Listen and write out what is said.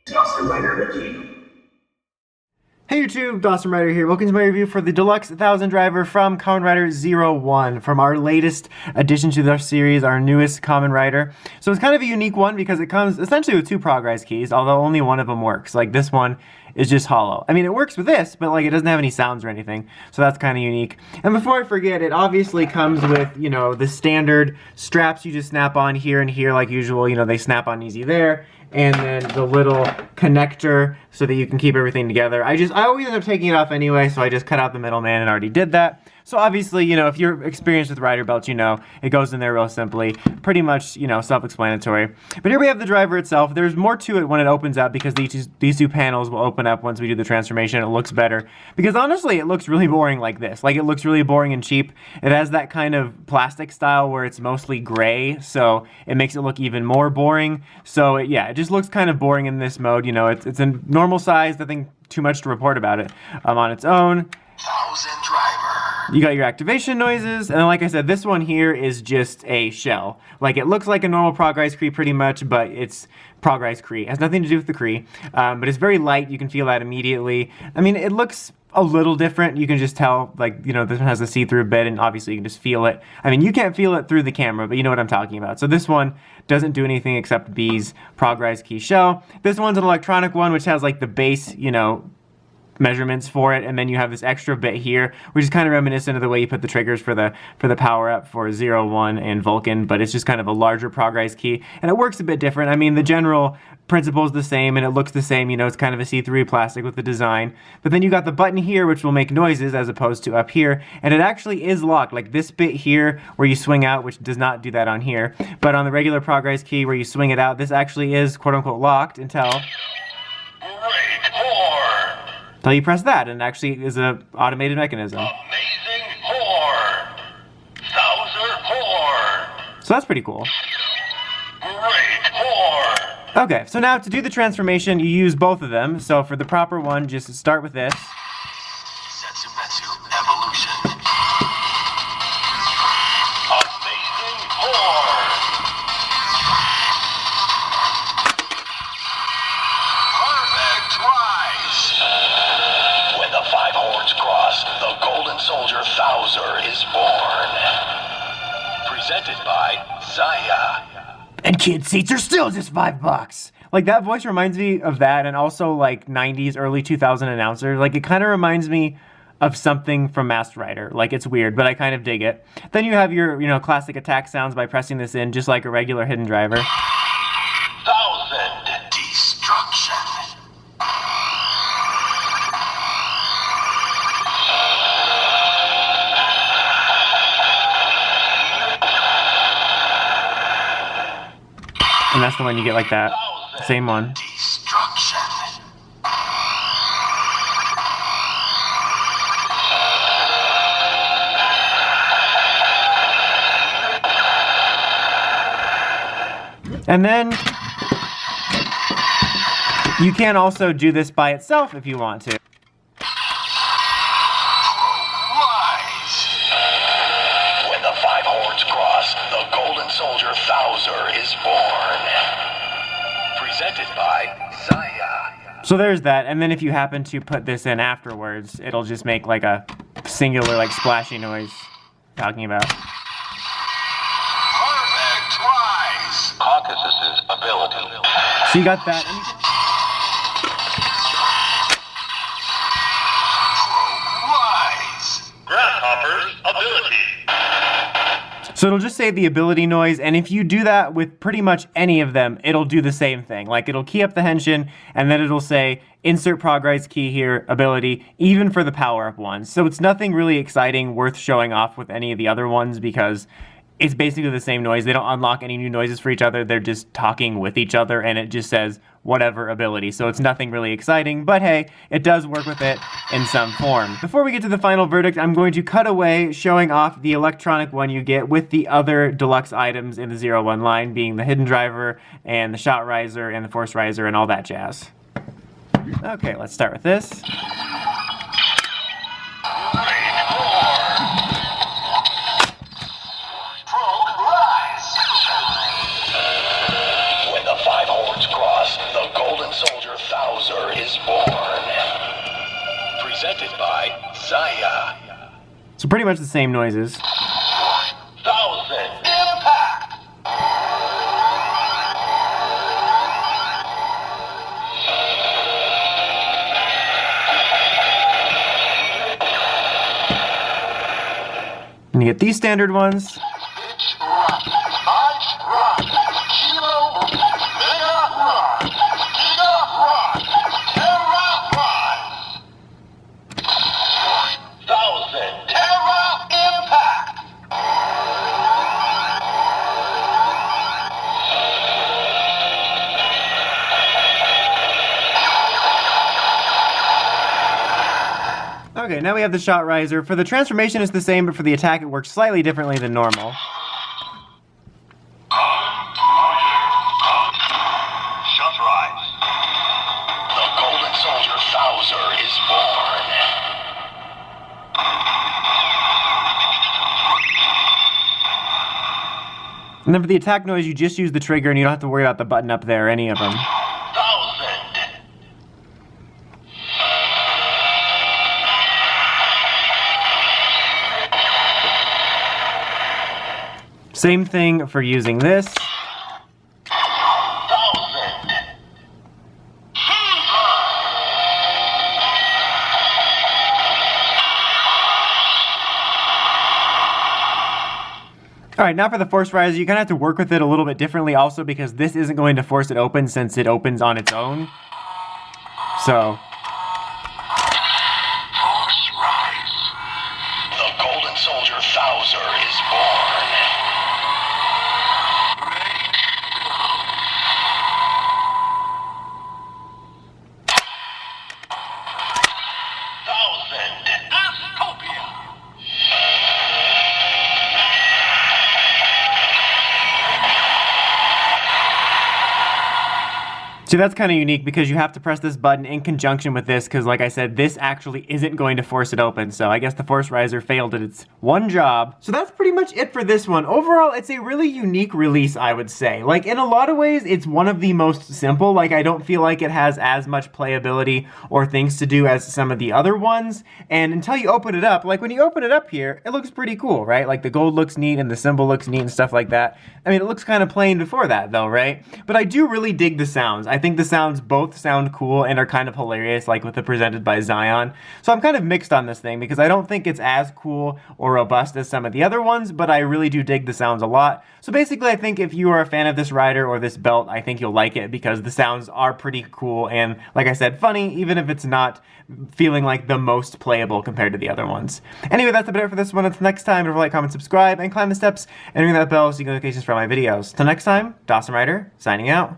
Thousandriver with you. Hey YouTube, Kamen Rider here. Welcome to my review for the DX Thousandriver from Kamen Rider Zero-One, from our latest addition to the series, our newest Kamen Rider. So it's kind of a unique one because it comes essentially with two progrise keys, although only one of them works. Like this one is just hollow. I mean, it works with this, but like it doesn't have any sounds or anything, so that's kind of unique. And before I forget, it obviously comes with, you know, the standard straps you just snap on here and here like usual. You know, they snap on easy there. And then the little connector so that you can keep everything together. I always end up taking it off anyway, so I just cut out the middleman and already did that. So obviously, you know, if you're experienced with rider belts, you know, it goes in there real simply. Pretty much, you know, self-explanatory. But here we have the driver itself. There's more to it when it opens up because these two panels will open up once we do the transformation. It looks better. Because honestly, it looks really boring like this. Like, it looks really boring and cheap. It has that kind of plastic style where it's mostly gray, so it makes it look even more boring. So, yeah, it just looks kind of boring in this mode. You know, it's a normal size. Nothing too much to report about it on its own. Thousandriver. You got your activation noises, and then like I said, this one here is just a shell. Like, it looks like a normal progrise Kree pretty much, but it's progrise Kree. It has nothing to do with the Kree, but it's very light. You can feel that immediately. I mean, it looks a little different. You can just tell, like, you know, this one has a see-through bit, and obviously you can just feel it. I mean, you can't feel it through the camera, but you know what I'm talking about. So this one doesn't do anything except B's progrise key shell. This one's an electronic one, which has, like, the base, you know, measurements for it, and then you have this extra bit here, which is kind of reminiscent of the way you put the triggers for the power-up for Zero-One and Vulcan, but it's just kind of a larger progrise key, and it works a bit different. I mean, the general principle is the same, and it looks the same. You know, it's kind of a see-through plastic with the design, but then you got the button here, which will make noises as opposed to up here, and it actually is locked. Like this bit here where you swing out, which does not do that on here, but on the regular progrise key where you swing it out, this actually is quote-unquote locked until you press that, and it actually is an automated mechanism. Amazing Horde. Thouser Horde. So that's pretty cool. Great Horde. Okay, so now to do the transformation, you use both of them. So for the proper one, just start with this. Setsumetsu Evolution. Amazing Horde. Perfect Rise. When the five hordes cross, the Golden Soldier Thouser is born. Presented by Zaia. And kid seats are still just $5. Like, that voice reminds me of that, and also like 90s, early 2000 announcer. Like, it kind of reminds me of something from Masked Rider. Like, it's weird, but I kind of dig it. Then you have your, you know, classic attack sounds by pressing this in, just like a regular hidden driver. Thousand Destruction. And that's the one you get like that. Same one. Destruction. And then you can also do this by itself if you want to. Rise. When the five hordes cross, the Golden Soldier Thouser is born. Presented by Zaia. So there's that, and then if you happen to put this in afterwards, it'll just make like a singular, like, splashy noise. Talking about. Perfect Rise. Caucasus's ability. So you got that. Rise. Grasshopper's ability. So it'll just say the ability noise, and if you do that with pretty much any of them, it'll do the same thing. Like, it'll key up the henshin, and then it'll say, insert progrise key here, ability, even for the power-up ones. So it's nothing really exciting worth showing off with any of the other ones, because it's basically the same noise. They don't unlock any new noises for each other. They're just talking with each other, and it just says whatever ability. So it's nothing really exciting, but hey, it does work with it in some form. Before we get to the final verdict, I'm going to cut away showing off the electronic one you get with the other deluxe items in the Zero-One line, being the hidden driver and the shot riser and the force riser and all that jazz. Okay, let's start with this. When the five hordes cross, the Golden Soldier Presented by Zaia. So pretty much the same noises. Thousand. Impact. And you get these standard ones. It's rock. Ice rock. Kilo. Mega rock. Giga rock. Terra rise. Thousand. Terra impact. Okay, now we have the shot riser. For the transformation, it's the same, but for the attack, it works slightly differently than normal. Shut rise. The Golden Soldier Thouser is born. And then for the attack noise, you just use the trigger and you don't have to worry about the button up there or any of them. Thousand. Same thing for using this. Thousand. Alright, now for the force riser, you kind of have to work with it a little bit differently also because this isn't going to force it open since it opens on its own. So... Force rise. The Golden Soldier Thouser is born. Thousand. Dystopia. See, that's kind of unique because you have to press this button in conjunction with this because, like I said, this actually isn't going to force it open. So I guess the force riser failed at its one job. So that's pretty much it for this one. Overall, it's a really unique release, I would say. Like, in a lot of ways, it's one of the most simple. Like, I don't feel like it has as much playability or things to do as some of the other ones. And until you open it up, like when you open it up here, it looks pretty cool, right? Like the gold looks neat and the symbol looks neat and stuff like that. I mean, it looks kind of plain before that though, right? But I do really dig the sounds. I think the sounds both sound cool and are kind of hilarious, like with the presented by Zion. So I'm kind of mixed on this thing because I don't think it's as cool or robust as some of the other ones, but I really do dig the sounds a lot. So basically, I think if you are a fan of this rider or this belt, I think you'll like it because the sounds are pretty cool and, like I said, funny, even if it's not feeling like the most playable compared to the other ones. Anyway, that's about it for this one. Until next time, don't forget to like, comment, subscribe, and climb the steps, and ring that bell so you get notifications for all my videos. Till next time, Dawson Rider, signing out.